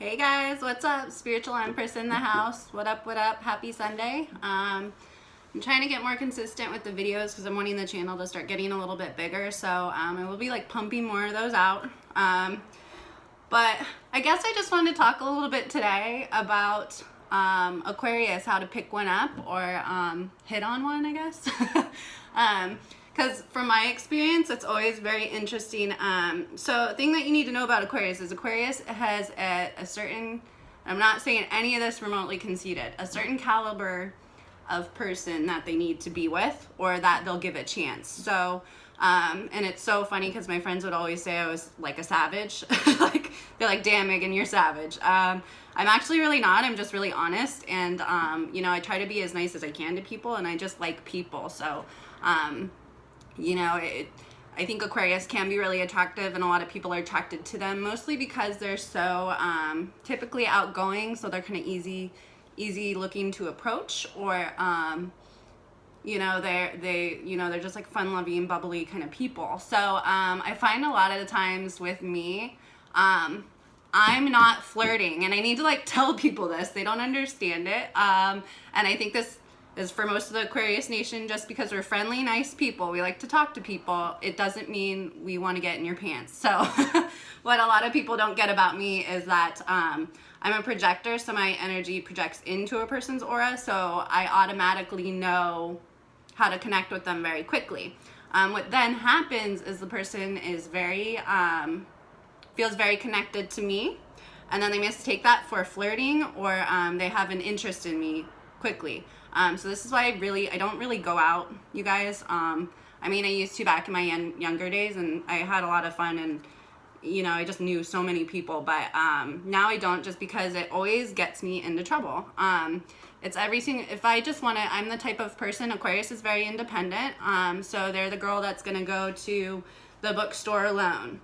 Hey guys, what's up? Spiritual Empress in the house. What up, what up? Happy Sunday. I'm trying to get more consistent with the videos because I'm wanting the channel to start getting a little bit bigger. So I will be like pumping more of those out. But I guess I just wanted to talk a little bit today about Aquarius, how to pick one up or hit on one, I guess. Because from my experience, it's always very interesting. So the thing that you need to know about Aquarius is Aquarius has a certain, I'm not saying any of this remotely conceited, a certain caliber of person that they need to be with or that they'll give a chance. So, and it's so funny because my friends would always say I was like a savage. Like, they're like, damn, Megan, you're savage. I'm actually really not. I'm just really honest. And, you know, I try to be as nice as I can to people and I just like people. So, you know, I think Aquarius can be really attractive and a lot of people are attracted to them mostly because they're so typically outgoing, so they're kind of easy looking to approach, or you know, they're just like fun-loving, bubbly kind of people. So I find a lot of the times with me, I'm not flirting, and I need to like tell people this. They don't understand it, and I think this is for most of the Aquarius Nation. Just because we're friendly, nice people, we like to talk to people, it doesn't mean we want to get in your pants. So what a lot of people don't get about me is that I'm a projector, so my energy projects into a person's aura, so I automatically know how to connect with them very quickly. What then happens is the person is feels very connected to me, and then they mistake that for flirting, or they have an interest in me quickly. So this is why I don't really go out, you guys. I mean, I used to back in my younger days, and I had a lot of fun, and you know, I just knew so many people, but now I don't, just because it always gets me into trouble. It's everything. If I just want to, I'm the type of person, Aquarius is very independent, so they're the girl that's gonna go to the bookstore alone,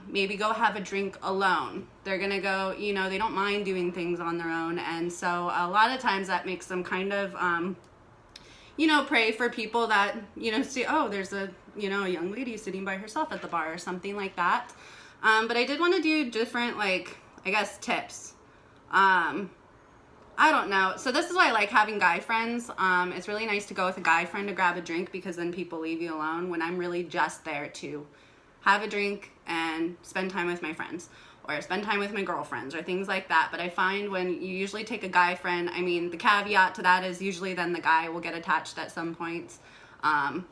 maybe go have a drink alone. They're gonna go, you know, they don't mind doing things on their own, and so a lot of times that makes them kind of you know, pray for people that, you know, see, oh, there's a, you know, a young lady sitting by herself at the bar or something like that. But I did want to do different, like, I guess, tips. I don't know. So this is why I like having guy friends. It's really nice to go with a guy friend to grab a drink, because then people leave you alone, when I'm really just there to have a drink and spend time with my friends, or spend time with my girlfriends, or things like that. But I find when you usually take a guy friend, I mean, the caveat to that is usually then the guy will get attached at some point. And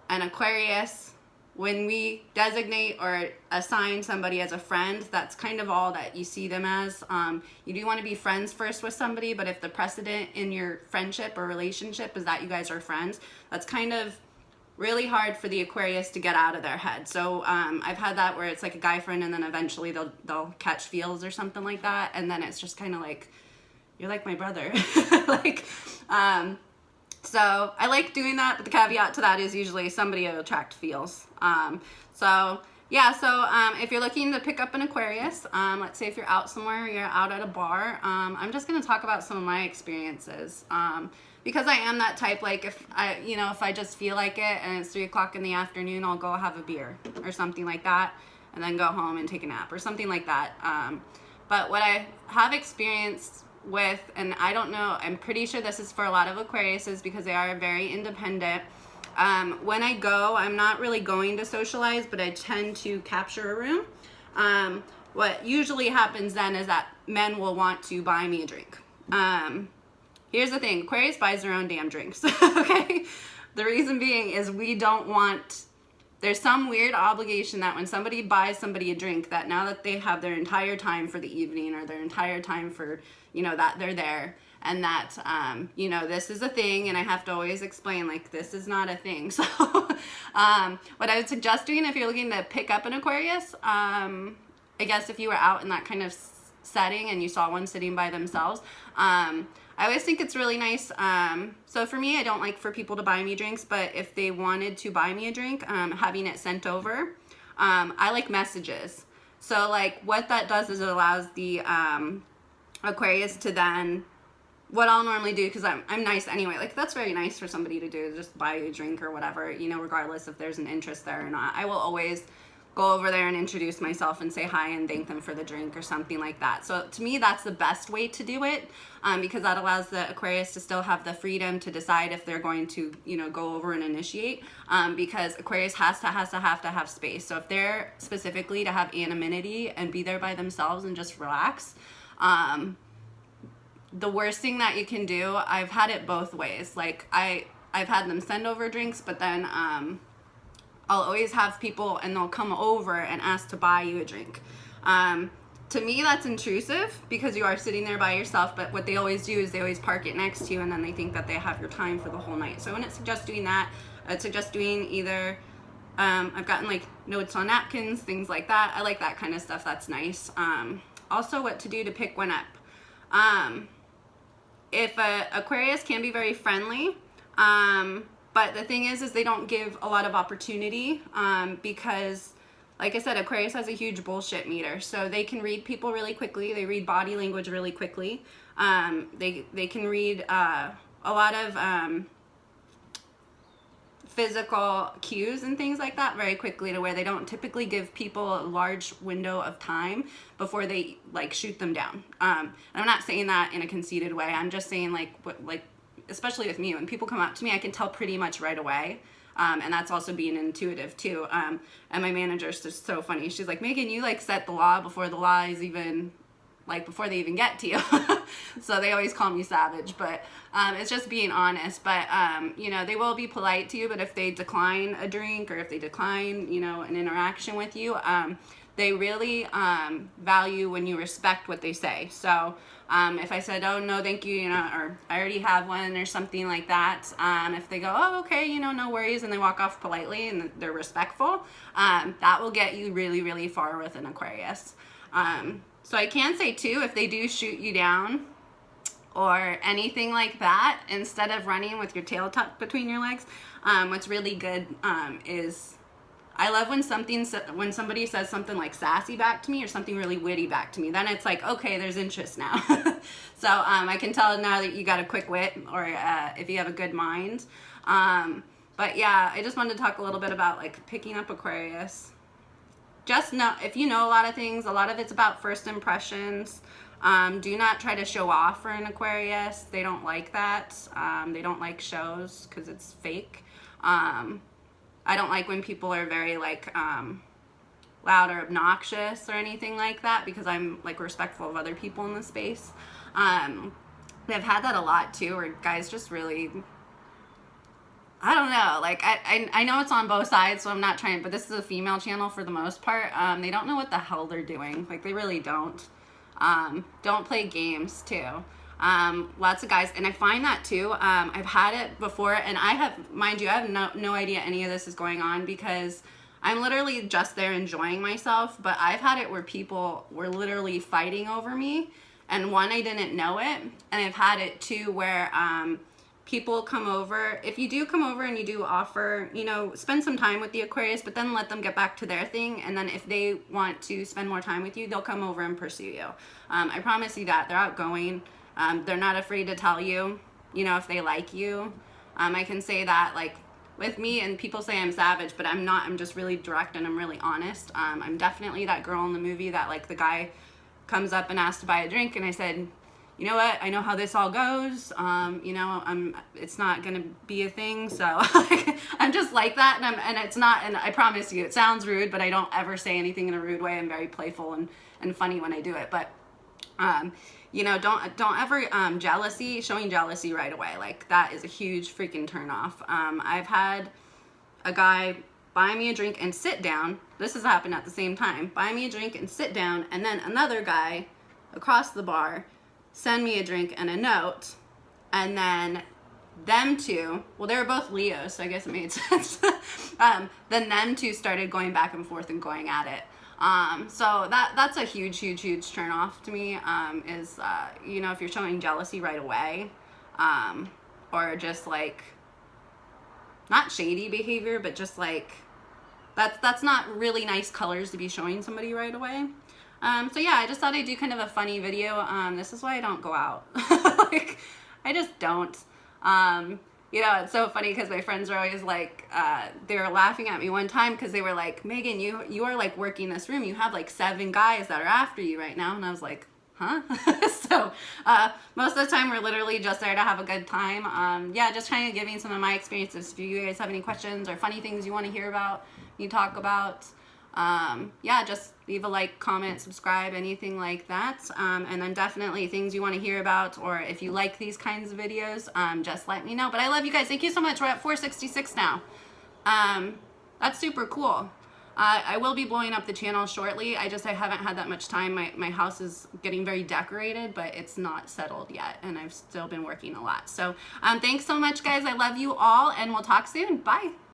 Aquarius, when we designate or assign somebody as a friend, that's kind of all that you see them as. You do want to be friends first with somebody, but if the precedent in your friendship or relationship is that you guys are friends, that's kind of really hard for the Aquarius to get out of their head. So I've had that where it's like a guy friend, and then eventually they'll catch feels or something like that, and then it's just kind of like, you're like my brother. Like, so I like doing that, but the caveat to that is usually somebody will attract feels. So yeah, so if you're looking to pick up an Aquarius, let's say if you're out somewhere, you're out at a bar, I'm just going to talk about some of my experiences. Because I am that type, like if I just feel like it and it's 3 o'clock in the afternoon, I'll go have a beer or something like that, and then go home and take a nap or something like that. But what I have experienced with, and I don't know, I'm pretty sure this is for a lot of Aquariuses because they are very independent. When I go, I'm not really going to socialize, but I tend to capture a room. What usually happens then is that men will want to buy me a drink. Here's the thing, Aquarius buys their own damn drinks, okay? The reason being is we don't want, there's some weird obligation that when somebody buys somebody a drink, that now that they have their entire time for the evening, or their entire time for, you know, that they're there, and that, you know, this is a thing, and I have to always explain, like, this is not a thing. So what I would suggest doing if you're looking to pick up an Aquarius, I guess if you were out in that kind of setting and you saw one sitting by themselves, I always think it's really nice. So for me, I don't like for people to buy me drinks, but if they wanted to buy me a drink, having it sent over, I like messages. So like what that does is it allows the Aquarius to then, what I'll normally do, because I'm nice anyway, like that's very nice for somebody to do, just buy a drink or whatever, you know, regardless if there's an interest there or not. I will always go over there and introduce myself and say hi and thank them for the drink or something like that. So to me, that's the best way to do it, because that allows the Aquarius to still have the freedom to decide if they're going to, you know, go over and initiate, because Aquarius have to have space. So if they're specifically to have anonymity and be there by themselves and just relax, the worst thing that you can do, I've had it both ways. Like I've had them send over drinks, but then I'll always have people and they'll come over and ask to buy you a drink. To me, that's intrusive because you are sitting there by yourself, but what they always do is they always park it next to you and then they think that they have your time for the whole night. So I wouldn't suggest doing that. I'd suggest doing either, I've gotten like notes on napkins, things like that. I like that kind of stuff. That's nice. Also what to do to pick one up. If Aquarius can be very friendly, but the thing is they don't give a lot of opportunity, because, like I said, Aquarius has a huge bullshit meter. So they can read people really quickly. They read body language really quickly. They can read a lot of physical cues and things like that very quickly, to where they don't typically give people a large window of time before they like shoot them down. And I'm not saying that in a conceited way. I'm just saying like especially with me, when people come up to me, I can tell pretty much right away. And that's also being intuitive too. And my manager's just so funny. She's like, Megan, you like set the law before the law is even, like before they even get to you. So they always call me savage, but it's just being honest. But you know, they will be polite to you, but if they decline a drink or if they decline, you know, an interaction with you, they really value when you respect what they say. So if I said, oh no thank you, you know, or I already have one or something like that, if they go, oh okay, you know, no worries, and they walk off politely and they're respectful, that will get you really, really far with an Aquarius. So I can say too, if they do shoot you down or anything like that, instead of running with your tail tucked between your legs, what's really good is, I love when somebody says something like sassy back to me or something really witty back to me. Then it's like, okay, there's interest now. So I can tell now that you got a quick wit, or if you have a good mind. But yeah, I just wanted to talk a little bit about like picking up Aquarius. Just know, if you know a lot of things, a lot of it's about first impressions. Do not try to show off for an Aquarius. They don't like that. They don't like shows because it's fake. I don't like when people are very like loud or obnoxious or anything like that, because I'm like respectful of other people in the space. I've had that a lot too, where guys just really, I don't know, like I know it's on both sides, so I'm not trying, but this is a female channel for the most part. They don't know what the hell they're doing. Like they really don't. Don't play games too. Lots of guys, and I find that too, I've had it before, and I have, mind you, I have no idea any of this is going on, because I'm literally just there enjoying myself, but I've had it where people were literally fighting over me, and one, I didn't know it, and I've had it too where, people come over, if you do come over and you do offer, you know, spend some time with the Aquarius, but then let them get back to their thing, and then if they want to spend more time with you, they'll come over and pursue you. I promise you that. They're outgoing. They're not afraid to tell you, you know, if they like you. I can say that, like, with me, and people say I'm savage, but I'm not. I'm just really direct and I'm really honest. I'm definitely that girl in the movie that, like, the guy comes up and asks to buy a drink, and I said, you know what, I know how this all goes, you know, it's not gonna be a thing, so I'm just like that, and it's not, and I promise you, it sounds rude, but I don't ever say anything in a rude way. I'm very playful and funny when I do it, but, you know, don't ever, showing jealousy right away, like, that is a huge freaking turn off. I've had a guy buy me a drink and sit down, this has happened at the same time, buy me a drink and sit down, and then another guy across the bar send me a drink and a note, and then them two, well, they were both Leos, so I guess it made sense. Then them two started going back and forth and going at it. So that's a huge turn off to me, is, you know, if you're showing jealousy right away, or just like, not shady behavior, but just like, that's not really nice colors to be showing somebody right away. So yeah, I just thought I'd do kind of a funny video. This is why I don't go out. Like, I just don't. You know, it's so funny because my friends are always like, they were laughing at me one time because they were like, Megan, you are like working this room. You have like 7 guys that are after you right now. And I was like, huh? So most of the time we're literally just there to have a good time. Yeah, just kind of giving some of my experiences. If you guys have any questions or funny things you want to hear about, you talk about, yeah, just leave a like, comment, subscribe, anything like that. And then definitely things you want to hear about, or if you like these kinds of videos, just let me know. But I love you guys. Thank you so much. We're at 466 now. That's super cool. I will be blowing up the channel shortly. I haven't had that much time. My house is getting very decorated, but it's not settled yet, and I've still been working a lot. So thanks so much, guys. I love you all, and we'll talk soon. Bye.